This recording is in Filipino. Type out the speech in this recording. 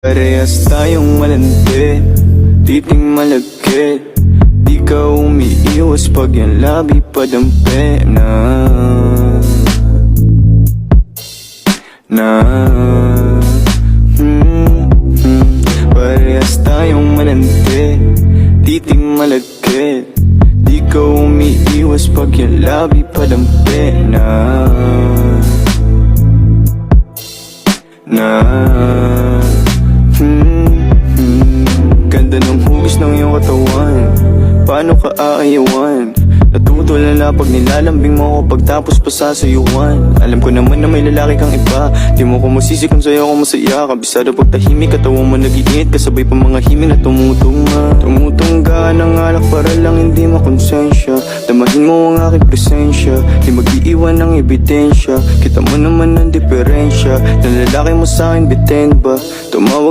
Parehas tayong malandi, titing malagkit. Di ka umiiwas pag yung labi padampi Parehas tayong malandi, titing malagkit. Di ka umiiwas pag yung labi padampi Ganda ng hugis ng iyong katawan, paano ka aayawan? Natutulala pag nilalambing mo ako pagtapos pa sasayuan. Alam ko naman na may lalaki kang iba, di mo ko masisi kung sa'yo ako masaya. Kabisado pag tahimik, katawa mo nag-iinit, kasabay pa mga himig na tumutungga ng alak para lang hindi makonsensya. Damahin mo ang aking presensya, di mag-iiwan ng ebidensya. Kita mo naman ang diferensya, na lalaki mo sa'kin bitin ba? Tumawag